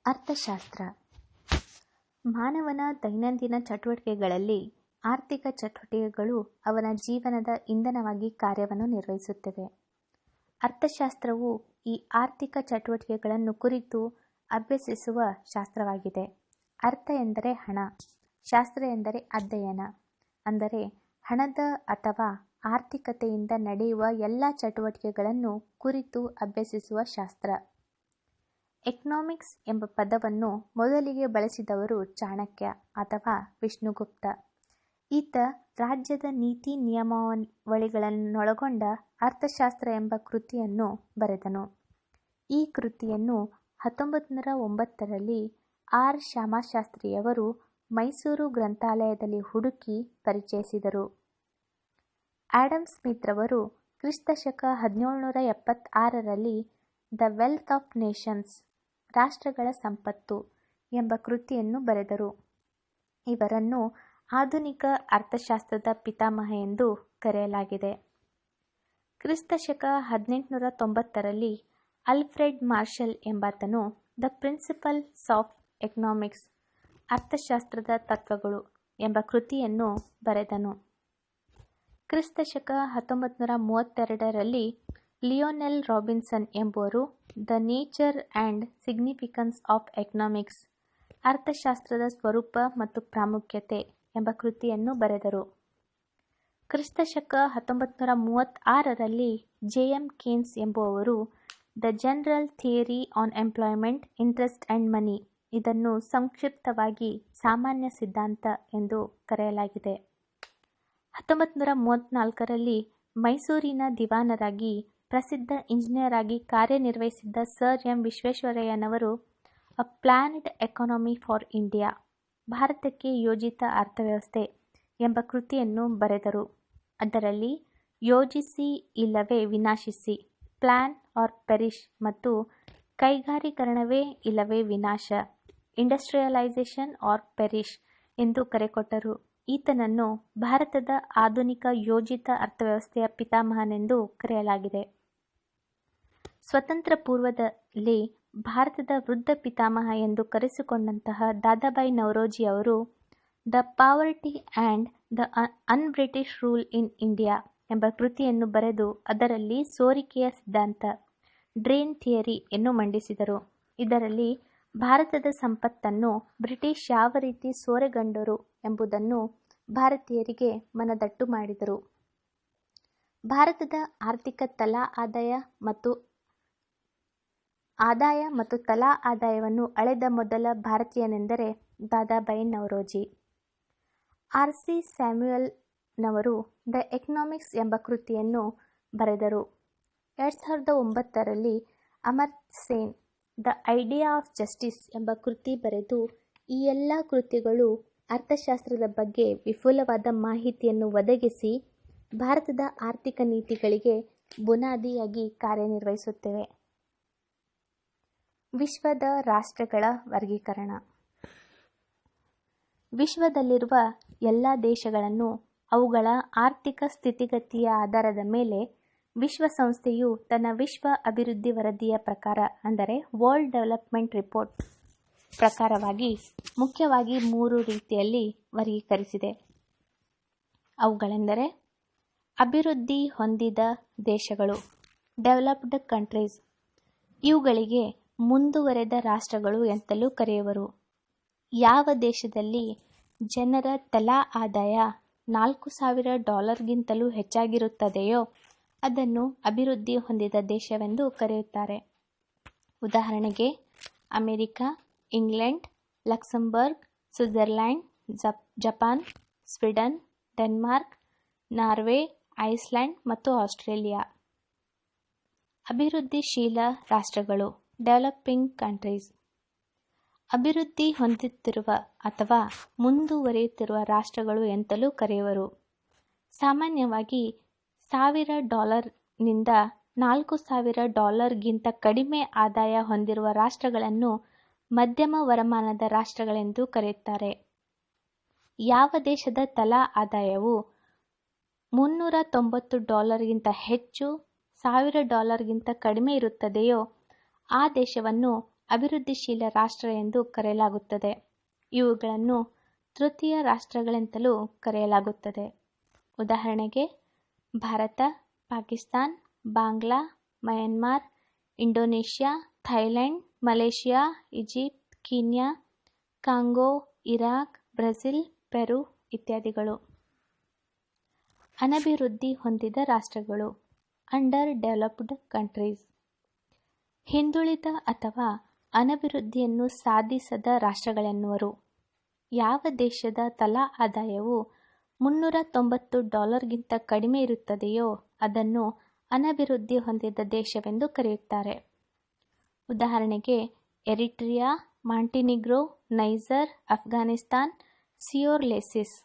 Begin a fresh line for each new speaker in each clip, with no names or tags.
ಅರ್ಥಶಾಸ್ತ್ರ ಮಾನವನ ದೈನಂದಿನ ಚಟುವಟಿಕೆಗಳಲ್ಲಿ ಆರ್ಥಿಕ ಚಟುವಟಿಕೆಗಳು ಅವನ ಜೀವನದ ಇಂಧನವಾಗಿ ಕಾರ್ಯವನ್ನು ನಿರ್ವಹಿಸುತ್ತವೆ. ಅರ್ಥಶಾಸ್ತ್ರವು ಈ ಆರ್ಥಿಕ ಚಟುವಟಿಕೆಗಳನ್ನು ಕುರಿತು ಅಭ್ಯಸಿಸುವ ಶಾಸ್ತ್ರವಾಗಿದೆ. ಅರ್ಥ ಎಂದರೆ ಹಣ, ಶಾಸ್ತ್ರ ಎಂದರೆ ಅಧ್ಯಯನ, ಅಂದರೆ ಹಣದ ಅಥವಾ ಆರ್ಥಿಕತೆಯಿಂದ ನಡೆಯುವ ಎಲ್ಲ ಚಟುವಟಿಕೆಗಳನ್ನು ಕುರಿತು ಅಭ್ಯಸಿಸುವ ಶಾಸ್ತ್ರ. ಎಕನಾಮಿಕ್ಸ್ ಎಂಬ ಪದವನ್ನು ಮೊದಲಿಗೆ ಬಳಸಿದವರು ಚಾಣಕ್ಯ ಅಥವಾ ವಿಷ್ಣುಗುಪ್ತ. ಈತ ರಾಜ್ಯದ ನೀತಿ ನಿಯಮಾವಳಿಗಳನ್ನೊಳಗೊಂಡ ಅರ್ಥಶಾಸ್ತ್ರ ಎಂಬ ಕೃತಿಯನ್ನು ಬರೆದನು. ಈ ಕೃತಿಯನ್ನು 1909ರಲ್ಲಿ ಆರ್ ಶ್ಯಾಮಶಾಸ್ತ್ರಿಯವರು ಮೈಸೂರು ಗ್ರಂಥಾಲಯದಲ್ಲಿ ಹುಡುಕಿ ಪರಿಚಯಿಸಿದರು. ಆಡಮ್ ಸ್ಮಿತ್ ರವರು ಕ್ರಿಸ್ತಶಕ 1776ರಲ್ಲಿ ದ ವೆಲ್ತ್ ಆಫ್ ನೇಷನ್ಸ್ ರಾಷ್ಟ್ರಗಳ ಸಂಪತ್ತು ಎಂಬ ಕೃತಿಯನ್ನು ಬರೆದರು. ಇವರನ್ನು ಆಧುನಿಕ ಅರ್ಥಶಾಸ್ತ್ರದ ಪಿತಾಮಹ ಎಂದು ಕರೆಯಲಾಗಿದೆ. ಕ್ರಿಸ್ತಶಕ 1890ರಲ್ಲಿ ಅಲ್ಫ್ರೆಡ್ ಮಾರ್ಷಲ್ ಎಂಬಾತನು ದ ಪ್ರಿನ್ಸಿಪಲ್ಸ್ ಆಫ್ ಎಕನಾಮಿಕ್ಸ್ ಅರ್ಥಶಾಸ್ತ್ರದ ತತ್ವಗಳು ಎಂಬ ಕೃತಿಯನ್ನು ಬರೆದನು. ಕ್ರಿಸ್ತಶಕ 1932ರಲ್ಲಿ ಲಿಯೋನೆಲ್ ರಾಬಿನ್ಸನ್ ಎಂಬುವರು the nature and significance of economics ಅರ್ಥಶಾಸ್ತ್ರದ ಸ್ವರೂಪ ಮತ್ತು ಪ್ರಾಮುಖ್ಯತೆ ಎಂಬ ಕೃತಿಯನ್ನು ಬರೆದರು. ಕ್ರಿಸ್ತಶಕ 1936ರಲ್ಲಿ ಜೆ.ಎಂ. ಕೇನ್ಸ್ ಎಂಬುವವರು the general theory on employment, interest and ಮನಿ ಇದನ್ನು ಸಂಕ್ಷಿಪ್ತವಾಗಿ ಸಾಮಾನ್ಯ ಸಿದ್ಧಾಂತ ಎಂದು ಕರೆಯಲಾಗಿದೆ. 1934ರಲ್ಲಿ ಮೈಸೂರಿನ ದಿವಾನರಾಗಿ ಪ್ರಸಿದ್ಧ ಇಂಜಿನಿಯರ್ ಆಗಿ ಕಾರ್ಯನಿರ್ವಹಿಸಿದ್ದ ಸರ್ ಎಂ. ವಿಶ್ವೇಶ್ವರಯ್ಯನವರು a planned economy for India ಭಾರತಕ್ಕೆ ಯೋಜಿತ ಅರ್ಥವ್ಯವಸ್ಥೆ ಎಂಬ ಕೃತಿಯನ್ನು ಬರೆದರು. ಅದರಲ್ಲಿ ಯೋಜಿಸಿ ಇಲ್ಲವೇ ವಿನಾಶಿಸಿ, ಪ್ಲಾನ್ ಆರ್ ಪೆರಿಶ್ ಮತ್ತು ಕೈಗಾರೀಕರಣವೇ ಇಲ್ಲವೇ ವಿನಾಶ, ಇಂಡಸ್ಟ್ರಿಯಲೈಸೇಷನ್ ಆರ್ ಪೆರಿಶ್ ಎಂದು ಕರೆಕೊಟ್ಟರು. ಈತನನ್ನು ಭಾರತದ ಆಧುನಿಕ ಯೋಜಿತ ಅರ್ಥವ್ಯವಸ್ಥೆಯ ಪಿತಾಮಹನೆಂದು ಕರೆಯಲಾಗಿದೆ. ಸ್ವತಂತ್ರ ಪೂರ್ವದಲ್ಲಿ ಭಾರತದ ವೃದ್ಧ ಪಿತಾಮಹ ಎಂದು ಕರೆಸಿಕೊಂಡಂತಹ ದಾದಾಬಾಯಿ ನವರೋಜಿ ಅವರು the poverty and the unBritish rule in India ಎಂಬ ಕೃತಿಯನ್ನು ಬರೆದು ಅದರಲ್ಲಿ ಸೋರಿಕೆಯ ಸಿದ್ಧಾಂತ ಡ್ರೇನ್ ಥಿಯರಿ ಯನ್ನು ಮಂಡಿಸಿದರು. ಇದರಲ್ಲಿ ಭಾರತದ ಸಂಪತ್ತನ್ನು ಬ್ರಿಟಿಷ್ ಯಾವ ರೀತಿ ಸೂರೆಗಂಡರು ಎಂಬುದನ್ನು ಭಾರತೀಯರಿಗೆ ಮನದಟ್ಟು ಮಾಡಿದರು. ಭಾರತದ ಆರ್ಥಿಕ ತಲಾ ಆದಾಯ ಮತ್ತು ತಲಾ ಆದಾಯವನ್ನು ಅಳೆದ ಮೊದಲ ಭಾರತೀಯನೆಂದರೆ Dadabhai Naoroji. R. C. Samuelson ನವರು ದ ಎಕನಾಮಿಕ್ಸ್ ಎಂಬ ಕೃತಿಯನ್ನು ಬರೆದರು. 2009ರಲ್ಲಿ Amartya Sen the idea of justice ಎಂಬ ಕೃತಿ ಬರೆದು ಈ ಎಲ್ಲ ಕೃತಿಗಳು ಅರ್ಥಶಾಸ್ತ್ರದ ಬಗ್ಗೆ ವಿಪುಲವಾದ ಮಾಹಿತಿಯನ್ನು ಒದಗಿಸಿ ಭಾರತದ ಆರ್ಥಿಕ ನೀತಿಗಳಿಗೆ ಬುನಾದಿಯಾಗಿ ಕಾರ್ಯನಿರ್ವಹಿಸುತ್ತವೆ. ವಿಶ್ವದ ರಾಷ್ಟ್ರಗಳ ವರ್ಗೀಕರಣ. ವಿಶ್ವದಲ್ಲಿರುವ ಎಲ್ಲ ದೇಶಗಳನ್ನು ಅವುಗಳ ಆರ್ಥಿಕ ಸ್ಥಿತಿಗತಿಯ ಆಧಾರದ ಮೇಲೆ ವಿಶ್ವಸಂಸ್ಥೆಯು ತನ್ನ ವಿಶ್ವ ಅಭಿವೃದ್ಧಿ ವರದಿಯ ಪ್ರಕಾರ ಅಂದರೆ ವರ್ಲ್ಡ್ ಡೆವಲಪ್ಮೆಂಟ್ ರಿಪೋರ್ಟ್ ಪ್ರಕಾರವಾಗಿ ಮುಖ್ಯವಾಗಿ 3 ರೀತಿಯಲ್ಲಿ ವರ್ಗೀಕರಿಸಿದೆ. ಅವುಗಳೆಂದರೆ ಅಭಿವೃದ್ಧಿ ಹೊಂದಿದ ದೇಶಗಳು ಡೆವಲಪ್ಡ್ ಕಂಟ್ರೀಸ್, ಇವುಗಳಿಗೆ ಮುಂದುವರೆದ ರಾಷ್ಟ್ರಗಳು ಎಂತಲೂ ಕರೆಯುವರು. ಯಾವ ದೇಶದಲ್ಲಿ ಜನರ ತಲಾ ಆದಾಯ $4,000ಗಿಂತಲೂ ಹೆಚ್ಚಾಗಿರುತ್ತದೆಯೋ ಅದನ್ನು ಅಭಿವೃದ್ಧಿ ಹೊಂದಿದ ದೇಶವೆಂದು ಕರೆಯುತ್ತಾರೆ. ಉದಾಹರಣೆಗೆ America, England, Luxembourg, Switzerland, Japan, Sweden, Denmark, Norway, Iceland ಮತ್ತು ಆಸ್ಟ್ರೇಲಿಯಾ. ಅಭಿವೃದ್ಧಿಶೀಲ ರಾಷ್ಟ್ರಗಳು ಡೆವಲಪಿಂಗ್ ಕಂಟ್ರೀಸ್. ಅಭಿವೃದ್ಧಿ ಹೊಂದುತ್ತಿರುವ ಅಥವಾ ಮುಂದುವರಿಯುತ್ತಿರುವ ರಾಷ್ಟ್ರಗಳು ಎಂತಲೂ ಕರೆಯುವರು. ಸಾಮಾನ್ಯವಾಗಿ $1,000ನಿಂದ $4,000ಗಿಂತ ಕಡಿಮೆ ಆದಾಯ ಹೊಂದಿರುವ ರಾಷ್ಟ್ರಗಳನ್ನು ಮಧ್ಯಮ ವರಮಾನದ ರಾಷ್ಟ್ರಗಳೆಂದು ಕರೆಯುತ್ತಾರೆ. ಯಾವ ದೇಶದ ತಲಾ ಆದಾಯವು $390ಗಿಂತ ಹೆಚ್ಚು $1,000ಗಿಂತ ಕಡಿಮೆ ಇರುತ್ತದೆಯೋ ಆ ದೇಶವನ್ನು ಅಭಿವೃದ್ಧಿಶೀಲ ರಾಷ್ಟ್ರ ಎಂದು ಕರೆಯಲಾಗುತ್ತದೆ. ಇವುಗಳನ್ನು ತೃತೀಯ ರಾಷ್ಟ್ರಗಳೆಂತಲೂ ಕರೆಯಲಾಗುತ್ತದೆ. ಉದಾಹರಣೆಗೆ Bharat, Pakistan, Bangla, Myanmar, Indonesia, Thailand, Malaysia, Egypt, Kenya, Congo, Iraq, Brazil, Peru ಇತ್ಯಾದಿಗಳು. ಅನಭಿವೃದ್ಧಿ ಹೊಂದಿದ ರಾಷ್ಟ್ರಗಳು, ಅಂಡರ್ ಡೆವಲಪ್ಡ್ ಕಂಟ್ರೀಸ್. ಹಿಂದುಳಿದ ಅಥವಾ ಅನಭಿವೃದ್ಧಿಯನ್ನು ಸಾಧಿಸದ ರಾಷ್ಟ್ರಗಳೆನ್ನುವರು. ಯಾವ ದೇಶದ ತಲಾ ಆದಾಯವು $390ಗಿಂತ ಕಡಿಮೆ ಇರುತ್ತದೆಯೋ ಅದನ್ನು ಅನಭಿವೃದ್ಧಿ ಹೊಂದಿದ ದೇಶವೆಂದು ಕರೆಯುತ್ತಾರೆ. ಉದಾಹರಣೆಗೆ ಎರಿಟ್ರಿಯಾ, ಮಾಂಟಿನಿಗ್ರೋ, ನೈಜರ್, ಅಫ್ಘಾನಿಸ್ತಾನ್, ಸಿಯರ್ಲೆಸಿಸ್.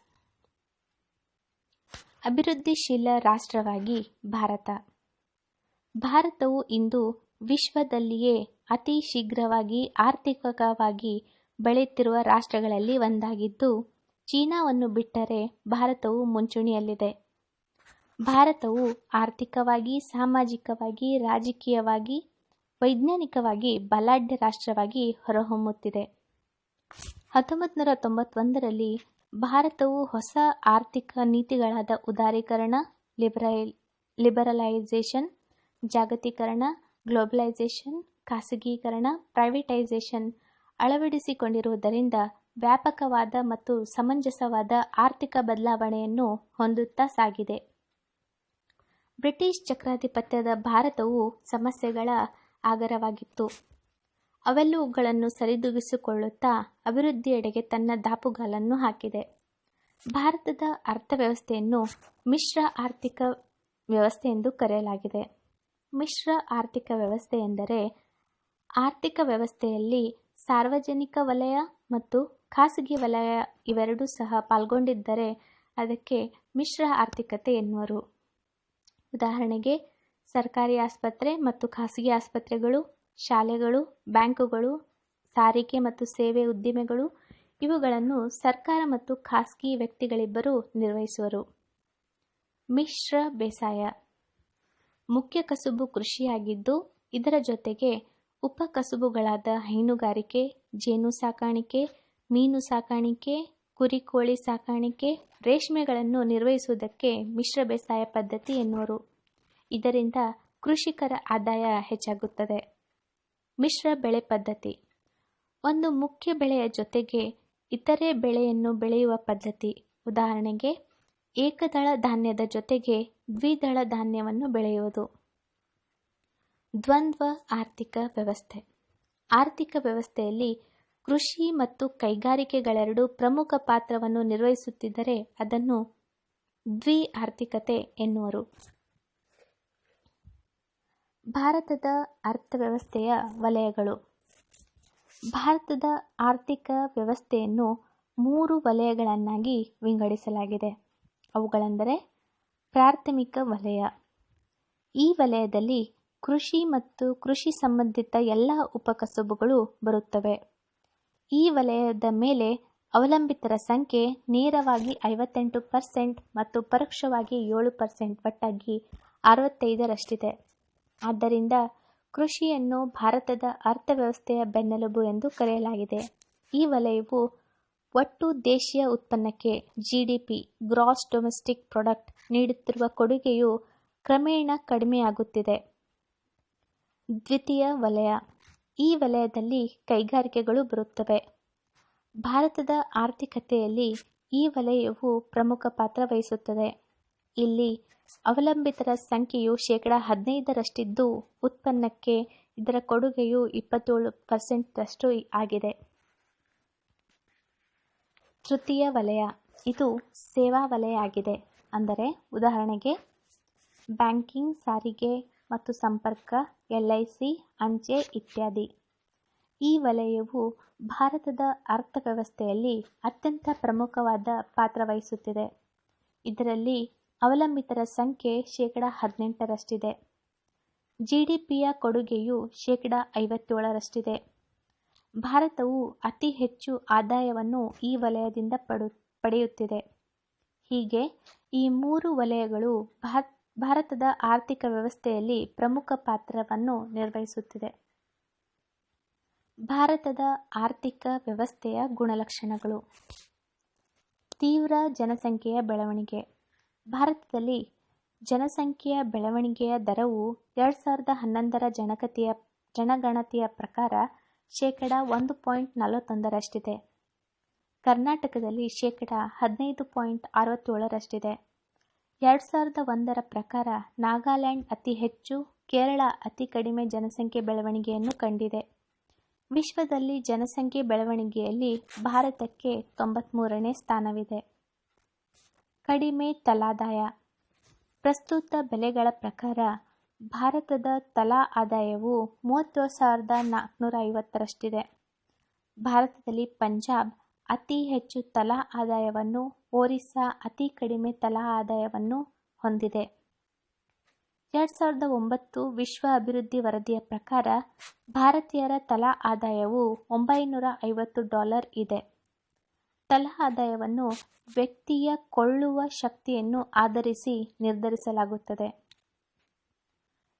ಅಭಿವೃದ್ಧಿಶೀಲ ರಾಷ್ಟ್ರವಾಗಿ ಭಾರತ. ಭಾರತವು ಇಂದು ವಿಶ್ವದಲ್ಲಿಯೇ ಅತಿ ಶೀಘ್ರವಾಗಿ ಆರ್ಥಿಕವಾಗಿ ಬೆಳೆಯುತ್ತಿರುವ ರಾಷ್ಟ್ರಗಳಲ್ಲಿ ಒಂದಾಗಿದ್ದು, ಚೀನಾವನ್ನು ಬಿಟ್ಟರೆ ಭಾರತವು ಮುಂಚೂಣಿಯಲ್ಲಿದೆ. ಭಾರತವು ಆರ್ಥಿಕವಾಗಿ, ಸಾಮಾಜಿಕವಾಗಿ, ರಾಜಕೀಯವಾಗಿ, ವೈಜ್ಞಾನಿಕವಾಗಿ ಬಲಾಢ್ಯ ರಾಷ್ಟ್ರವಾಗಿ ಹೊರಹೊಮ್ಮುತ್ತಿದೆ. 1991ರಲ್ಲಿ ಭಾರತವು ಹೊಸ ಆರ್ಥಿಕ ನೀತಿಗಳಾದ ಉದಾರೀಕರಣ, ಲಿಬರಲೈಸೇಷನ್, ಜಾಗತೀಕರಣ, ಗ್ಲೋಬಲೈಸೇಷನ್, ಖಾಸಗೀಕರಣ, ಪ್ರೈವೇಟೈಸೇಷನ್ ಅಳವಡಿಸಿಕೊಂಡಿರುವುದರಿಂದ ವ್ಯಾಪಕವಾದ ಮತ್ತು ಸಮಂಜಸವಾದ ಆರ್ಥಿಕ ಬದಲಾವಣೆಯನ್ನು ಹೊಂದುತ್ತಾ ಸಾಗಿದೆ. ಬ್ರಿಟಿಷ್ ಚಕ್ರಾಧಿಪತ್ಯದ ಭಾರತವು ಸಮಸ್ಯೆಗಳ ಆಗರವಾಗಿತ್ತು. ಅವೆಲ್ಲವುಗಳನ್ನು ಸರಿದೂಗಿಸಿಕೊಳ್ಳುತ್ತಾ ಅಭಿವೃದ್ಧಿಯೆಡೆಗೆ ತನ್ನ ದಾಪುಗಾಲನ್ನು ಹಾಕಿದೆ. ಭಾರತದ ಅರ್ಥವ್ಯವಸ್ಥೆಯನ್ನು ಮಿಶ್ರ ಆರ್ಥಿಕ ವ್ಯವಸ್ಥೆ ಎಂದು ಕರೆಯಲಾಗಿದೆ. ಮಿಶ್ರ ಆರ್ಥಿಕ ವ್ಯವಸ್ಥೆ ಎಂದರೆ ಆರ್ಥಿಕ ವ್ಯವಸ್ಥೆಯಲ್ಲಿ ಸಾರ್ವಜನಿಕ ವಲಯ ಮತ್ತು ಖಾಸಗಿ ವಲಯ ಇವೆರಡೂ ಸಹ ಪಾಲ್ಗೊಂಡಿದ್ದರೆ ಅದಕ್ಕೆ ಮಿಶ್ರ ಆರ್ಥಿಕತೆ ಎನ್ನುವರು. ಉದಾಹರಣೆಗೆ ಸರ್ಕಾರಿ ಆಸ್ಪತ್ರೆ ಮತ್ತು ಖಾಸಗಿ ಆಸ್ಪತ್ರೆಗಳು, ಶಾಲೆಗಳು, ಬ್ಯಾಂಕುಗಳು, ಸಾರಿಗೆ ಮತ್ತು ಸೇವೆ ಉದ್ದಿಮೆಗಳು ಇವುಗಳನ್ನು ಸರ್ಕಾರ ಮತ್ತು ಖಾಸಗಿ ವ್ಯಕ್ತಿಗಳಿಬ್ಬರೂ ನಿರ್ವಹಿಸುವರು. ಮಿಶ್ರ ಬೇಸಾಯ ಮುಖ್ಯ ಕಸುಬು ಕೃಷಿಯಾಗಿದ್ದು, ಇದರ ಜೊತೆಗೆ ಉಪಕಸುಬುಗಳಾದ ಹೈನುಗಾರಿಕೆ, ಜೇನು ಸಾಕಾಣಿಕೆ, ಮೀನು ಸಾಕಾಣಿಕೆ, ಕುರಿ ಕೋಳಿ ಸಾಕಾಣಿಕೆ, ರೇಷ್ಮೆಗಳನ್ನು ನಿರ್ವಹಿಸುವುದಕ್ಕೆ ಮಿಶ್ರ ಬೇಸಾಯ ಪದ್ಧತಿ ಎನ್ನುವರು. ಇದರಿಂದ ಕೃಷಿಕರ ಆದಾಯ ಹೆಚ್ಚಾಗುತ್ತದೆ. ಮಿಶ್ರ ಬೆಳೆ ಪದ್ಧತಿ ಒಂದು ಮುಖ್ಯ ಬೆಳೆಯ ಜೊತೆಗೆ ಇತರೆ ಬೆಳೆಯನ್ನು ಬೆಳೆಯುವ ಪದ್ಧತಿ. ಉದಾಹರಣೆಗೆ ಏಕದಳ ಧಾನ್ಯದ ಜೊತೆಗೆ ದ್ವಿದಳ ಧಾನ್ಯವನ್ನು ಬೆಳೆಯುವುದು. ದ್ವಂದ್ವ ಆರ್ಥಿಕ ವ್ಯವಸ್ಥೆ ಆರ್ಥಿಕ ವ್ಯವಸ್ಥೆಯಲ್ಲಿ ಕೃಷಿ ಮತ್ತು ಕೈಗಾರಿಕೆಗಳೆರಡೂ ಪ್ರಮುಖ ಪಾತ್ರವನ್ನು ನಿರ್ವಹಿಸುತ್ತಿದ್ದರೆ ಅದನ್ನು ದ್ವಿ ಆರ್ಥಿಕತೆ ಎನ್ನುವರು. ಭಾರತದ ಅರ್ಥವ್ಯವಸ್ಥೆಯ ವಲಯಗಳು. ಭಾರತದ ಆರ್ಥಿಕ ವ್ಯವಸ್ಥೆಯನ್ನು 3 ವಲಯಗಳನ್ನಾಗಿ ವಿಂಗಡಿಸಲಾಗಿದೆ. ಅವುಗಳೆಂದರೆ ಪ್ರಾಥಮಿಕ ವಲಯ. ಈ ವಲಯದಲ್ಲಿ ಕೃಷಿ ಮತ್ತು ಕೃಷಿ ಸಂಬಂಧಿತ ಎಲ್ಲ ಉಪಕಸುಬುಗಳು ಬರುತ್ತವೆ. ಈ ವಲಯದ ಮೇಲೆ ಅವಲಂಬಿತರ ಸಂಖ್ಯೆ ನೇರವಾಗಿ 58% ಮತ್ತು ಪರೋಕ್ಷವಾಗಿ 7%, ಒಟ್ಟಾಗಿ 65ರಷ್ಟಿದೆ. ಆದ್ದರಿಂದ ಕೃಷಿಯನ್ನು ಭಾರತದ ಅರ್ಥವ್ಯವಸ್ಥೆಯ ಬೆನ್ನೆಲುಬು ಎಂದು ಕರೆಯಲಾಗಿದೆ. ಈ ವಲಯವು ಒಟ್ಟು ದೇಶೀಯ ಉತ್ಪನ್ನಕ್ಕೆ GDP ಗ್ರಾಸ್ ಡೊಮೆಸ್ಟಿಕ್ ಪ್ರಾಡಕ್ಟ್ ನೀಡುತ್ತಿರುವ ಕೊಡುಗೆಯು ಕ್ರಮೇಣ ಕಡಿಮೆಯಾಗುತ್ತಿದೆ. ದ್ವಿತೀಯ ವಲಯ. ಈ ವಲಯದಲ್ಲಿ ಕೈಗಾರಿಕೆಗಳು ಬರುತ್ತವೆ. ಭಾರತದ ಆರ್ಥಿಕತೆಯಲ್ಲಿ ಈ ವಲಯವು ಪ್ರಮುಖ ಪಾತ್ರ ವಹಿಸುತ್ತದೆ. ಇಲ್ಲಿ ಅವಲಂಬಿತರ ಸಂಖ್ಯೆಯು 15%ರಷ್ಟಿದ್ದು ಉತ್ಪನ್ನಕ್ಕೆ ಇದರ ಕೊಡುಗೆಯು 27%ರಷ್ಟು ಆಗಿದೆ. ತೃತೀಯ ವಲಯ. ಇದು ಸೇವಾ ವಲಯ ಆಗಿದೆ. ಅಂದರೆ ಉದಾಹರಣೆಗೆ ಬ್ಯಾಂಕಿಂಗ್, ಸಾರಿಗೆ ಮತ್ತು ಸಂಪರ್ಕ, LIC, ಅಂಚೆ ಇತ್ಯಾದಿ. ಈ ವಲಯವು ಭಾರತದ ಅರ್ಥವ್ಯವಸ್ಥೆಯಲ್ಲಿ ಅತ್ಯಂತ ಪ್ರಮುಖವಾದ ಪಾತ್ರ ವಹಿಸುತ್ತಿದೆ. ಇದರಲ್ಲಿ ಅವಲಂಬಿತರ ಸಂಖ್ಯೆ 18%ರಷ್ಟಿದೆ. GDPಯ ಕೊಡುಗೆಯು 57ರಷ್ಟಿದೆ. ಭಾರತವು ಅತಿ ಹೆಚ್ಚು ಆದಾಯವನ್ನು ಈ ವಲಯದಿಂದ ಪಡೆಯುತ್ತಿದೆ. ಹೀಗೆ ಈ 3 ವಲಯಗಳು ಭಾರತದ ಆರ್ಥಿಕ ವ್ಯವಸ್ಥೆಯಲ್ಲಿ ಪ್ರಮುಖ ಪಾತ್ರವನ್ನು ನಿರ್ವಹಿಸುತ್ತಿದೆ. ಭಾರತದ ಆರ್ಥಿಕ ವ್ಯವಸ್ಥೆಯ ಗುಣಲಕ್ಷಣಗಳು. ತೀವ್ರ ಜನಸಂಖ್ಯೆಯ ಬೆಳವಣಿಗೆ. ಭಾರತದಲ್ಲಿ ಜನಸಂಖ್ಯೆಯ ಬೆಳವಣಿಗೆಯ ದರವು 2011ರ ಜನಗಣತಿಯ ಪ್ರಕಾರ ಶೇಕಡ 1.41ರಷ್ಟಿದೆ. ಕರ್ನಾಟಕದಲ್ಲಿ ಶೇಕಡ 15.67ರಷ್ಟಿದೆ. 2001ರ ಪ್ರಕಾರ ನಾಗಾಲ್ಯಾಂಡ್ ಅತಿ ಹೆಚ್ಚು, ಕೇರಳ ಅತಿ ಕಡಿಮೆ ಜನಸಂಖ್ಯೆ ಬೆಳವಣಿಗೆಯನ್ನು ಕಂಡಿದೆ. ವಿಶ್ವದಲ್ಲಿ ಜನಸಂಖ್ಯೆ ಬೆಳವಣಿಗೆಯಲ್ಲಿ ಭಾರತಕ್ಕೆ 93ನೇ ಸ್ಥಾನವಿದೆ. ಕಡಿಮೆ ತಲಾದಾಯ. ಪ್ರಸ್ತುತ ಬೆಲೆಗಳ ಪ್ರಕಾರ ಭಾರತದ ತಲಾ ಆದಾಯವು 37,450ರಷ್ಟಿದೆ. ಭಾರತದಲ್ಲಿ ಪಂಜಾಬ್ ಅತಿ ಹೆಚ್ಚು ತಲಾ ಆದಾಯವನ್ನು, ಒರಿಸ್ಸಾ ಅತಿ ಕಡಿಮೆ ತಲಾ ಆದಾಯವನ್ನು ಹೊಂದಿದೆ. 2009 ವಿಶ್ವ ಅಭಿವೃದ್ಧಿ ವರದಿಯ ಪ್ರಕಾರ ಭಾರತೀಯರ ತಲಾ ಆದಾಯವು $950 ಇದೆ. ತಲಾ ಆದಾಯವನ್ನು ವ್ಯಕ್ತಿಯ ಕೊಳ್ಳುವ ಶಕ್ತಿಯನ್ನು ಆಧರಿಸಿ ನಿರ್ಧರಿಸಲಾಗುತ್ತದೆ.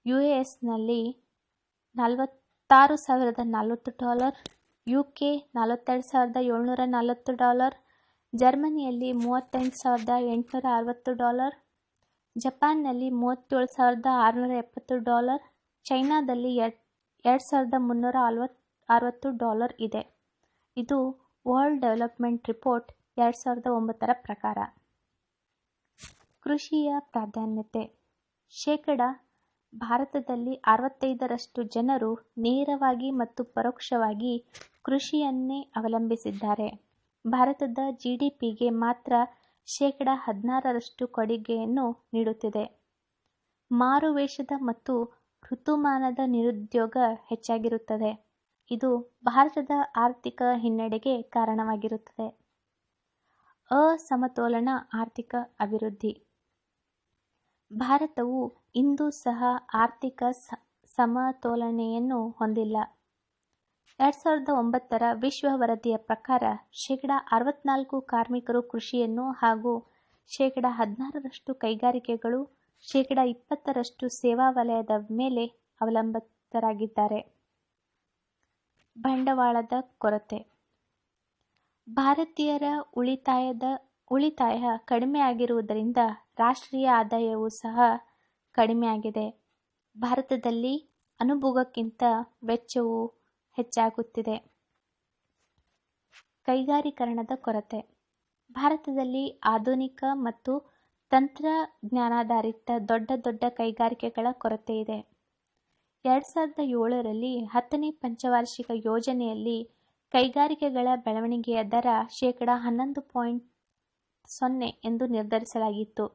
ಯುಎಸ್ನಲ್ಲಿ $46,040, ಯುಕೆ $42,740, ಜರ್ಮನಿಯಲ್ಲಿ $38,860, ಜಪಾನ್ನಲ್ಲಿ $37,670, ಚೈನಾದಲ್ಲಿ $2,360 ಇದೆ. ಇದು ವರ್ಲ್ಡ್ ಡೆವಲಪ್ಮೆಂಟ್ ರಿಪೋರ್ಟ್ 2009ರ ಪ್ರಕಾರ. ಕೃಷಿಯ ಪ್ರಾಧಾನ್ಯತೆ. ಶೇಕಡ ಭಾರತದಲ್ಲಿ 65ರಷ್ಟು ಜನರು ನೇರವಾಗಿ ಮತ್ತು ಪರೋಕ್ಷವಾಗಿ ಕೃಷಿಯನ್ನೇ ಅವಲಂಬಿಸಿದ್ದಾರೆ. ಭಾರತದ ಜಿಡಿಪಿಗೆ ಮಾತ್ರ ಶೇಕಡ 16ರಷ್ಟು ಕೊಡುಗೆಯನ್ನು ನೀಡುತ್ತಿದೆ. ಮಾರುವೇಷದ ಮತ್ತು ಋತುಮಾನದ ನಿರುದ್ಯೋಗ ಹೆಚ್ಚಾಗಿರುತ್ತದೆ. ಇದು ಭಾರತದ ಆರ್ಥಿಕ ಹಿನ್ನಡೆಗೆ ಕಾರಣವಾಗಿರುತ್ತದೆ. ಅಸಮತೋಲನ ಆರ್ಥಿಕ ಅಭಿವೃದ್ಧಿ. ಭಾರತವು ಇಂದು ಸಹ ಆರ್ಥಿಕ ಸಮತೋಲನೆಯನ್ನು ಹೊಂದಿಲ್ಲ. 2009ರ ವಿಶ್ವ ವರದಿಯ ಪ್ರಕಾರ ಶೇಕಡ 64 ಕಾರ್ಮಿಕರು ಕೃಷಿಯನ್ನು ಹಾಗೂ ಶೇಕಡ 16ರಷ್ಟು ಕೈಗಾರಿಕೆಗಳು, ಶೇಕಡ 20ರಷ್ಟು ಸೇವಾ ವಲಯದ ಮೇಲೆ ಅವಲಂಬಿತರಾಗಿದ್ದಾರೆ. ಬಂಡವಾಳದ ಕೊರತೆ. ಭಾರತೀಯರ ಉಳಿತಾಯ ಕಡಿಮೆಯಾಗಿರುವುದರಿಂದ ರಾಷ್ಟ್ರೀಯ ಆದಾಯವೂ ಸಹ ಕಡಿಮೆಯಾಗಿದೆ. ಭಾರತದಲ್ಲಿ ಅನುಭೋಗಕ್ಕಿಂತ ವೆಚ್ಚವು ಹೆಚ್ಚಾಗುತ್ತಿದೆ. ಕೈಗಾರೀಕರಣದ ಕೊರತೆ. ಭಾರತದಲ್ಲಿ ಆಧುನಿಕ ಮತ್ತು ತಂತ್ರಜ್ಞಾನಾಧಾರಿತ ದೊಡ್ಡ ಕೈಗಾರಿಕೆಗಳ ಕೊರತೆಯಿದೆ. 2007ರಲ್ಲಿ 10ನೇ ಪಂಚವಾರ್ಷಿಕ ಯೋಜನೆಯಲ್ಲಿ ಕೈಗಾರಿಕೆಗಳ ಬೆಳವಣಿಗೆಯ ದರ ಶೇಕಡ 11.0 ಎಂದು ನಿರ್ಧರಿಸಲಾಗಿತ್ತು.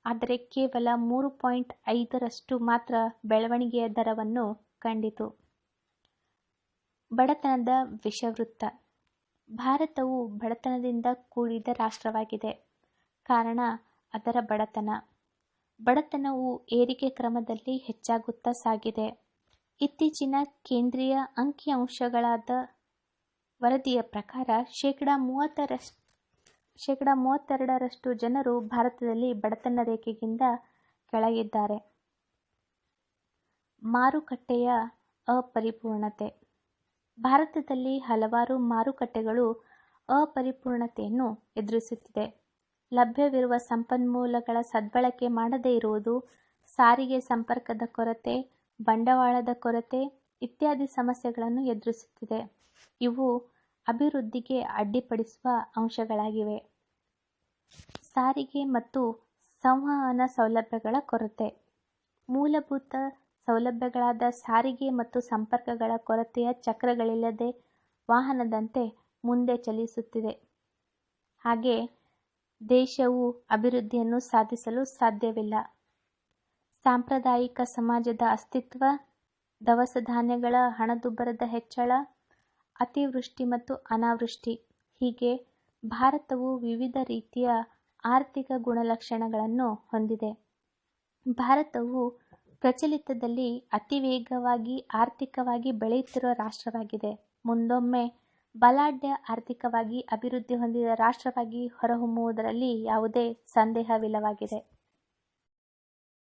ಆದರೆ ಕೇವಲ 3.5ರಷ್ಟು ಮಾತ್ರ ಬೆಳವಣಿಗೆಯ ದರವನ್ನು ಕಂಡಿತು. ಬಡತನದ ವಿಷವೃತ್ತ. ಭಾರತವು ಬಡತನದಿಂದ ಕೂಡಿದ ರಾಷ್ಟ್ರವಾಗಿದೆ. ಕಾರಣ ಅದರ ಬಡತನ. ಬಡತನವು ಏರಿಕೆ ಕ್ರಮದಲ್ಲಿ ಹೆಚ್ಚಾಗುತ್ತಾ ಸಾಗಿದೆ. ಇತ್ತೀಚಿನ ಕೇಂದ್ರೀಯ ಅಂಕಿಅಂಶಗಳಾದ ವರದಿಯ ಪ್ರಕಾರ ಶೇಕಡ 32ರಷ್ಟು ಜನರು ಭಾರತದಲ್ಲಿ ಬಡತನ ರೇಖೆಗಿಂತ ಕೆಳಗಿದ್ದಾರೆ. ಮಾರುಕಟ್ಟೆಯ ಅಪರಿಪೂರ್ಣತೆ. ಭಾರತದಲ್ಲಿ ಹಲವಾರು ಮಾರುಕಟ್ಟೆಗಳು ಅಪರಿಪೂರ್ಣತೆಯನ್ನು ಎದುರಿಸುತ್ತಿದೆ. ಲಭ್ಯವಿರುವ ಸಂಪನ್ಮೂಲಗಳ ಸದ್ಬಳಕೆ ಮಾಡದೇ ಇರುವುದು, ಸಾರಿಗೆ ಸಂಪರ್ಕದ ಕೊರತೆ, ಬಂಡವಾಳದ ಕೊರತೆ ಇತ್ಯಾದಿ ಸಮಸ್ಯೆಗಳನ್ನು ಎದುರಿಸುತ್ತಿದೆ. ಇವು ಅಭಿವೃದ್ಧಿಗೆ ಅಡ್ಡಿಪಡಿಸುವ ಅಂಶಗಳಾಗಿವೆ. ಸಾರಿಗೆ ಮತ್ತು ಸಂವಹನ ಸೌಲಭ್ಯಗಳ ಕೊರತೆ. ಮೂಲಭೂತ ಸೌಲಭ್ಯಗಳಾದ ಸಾರಿಗೆ ಮತ್ತು ಸಂಪರ್ಕಗಳ ಕೊರತೆಯ ಚಕ್ರಗಳಿಲ್ಲದೆ ವಾಹನದಂತೆ ಮುಂದೆ ಚಲಿಸುತ್ತಿದೆ. ಹಾಗೆ ದೇಶವು ಅಭಿವೃದ್ಧಿಯನ್ನು ಸಾಧಿಸಲು ಸಾಧ್ಯವಿಲ್ಲ. ಸಾಂಪ್ರದಾಯಿಕ ಸಮಾಜದ ಅಸ್ತಿತ್ವ, ದವಸ ಧಾನ್ಯಗಳ ಹಣದುಬ್ಬರದ ಹೆಚ್ಚಳ, ಅತಿವೃಷ್ಟಿ ಮತ್ತು ಅನಾವೃಷ್ಟಿ ಹೀಗೆ ಭಾರತವು ವಿವಿಧ ರೀತಿಯ ಆರ್ಥಿಕ ಗುಣಲಕ್ಷಣಗಳನ್ನು ಹೊಂದಿದೆ. ಭಾರತವು ಪ್ರಚಲಿತದಲ್ಲಿ ಅತಿ ವೇಗವಾಗಿ ಆರ್ಥಿಕವಾಗಿ ಬೆಳೆಯುತ್ತಿರುವ ರಾಷ್ಟ್ರವಾಗಿದೆ. ಮುಂದೊಮ್ಮೆ ಬಲಾಢ್ಯ ಆರ್ಥಿಕವಾಗಿ ಅಭಿವೃದ್ಧಿ ಹೊಂದಿದ ರಾಷ್ಟ್ರವಾಗಿ ಹೊರಹೊಮ್ಮುವುದರಲ್ಲಿ ಯಾವುದೇ ಸಂದೇಹವಿಲ್ಲವಾಗಿದೆ.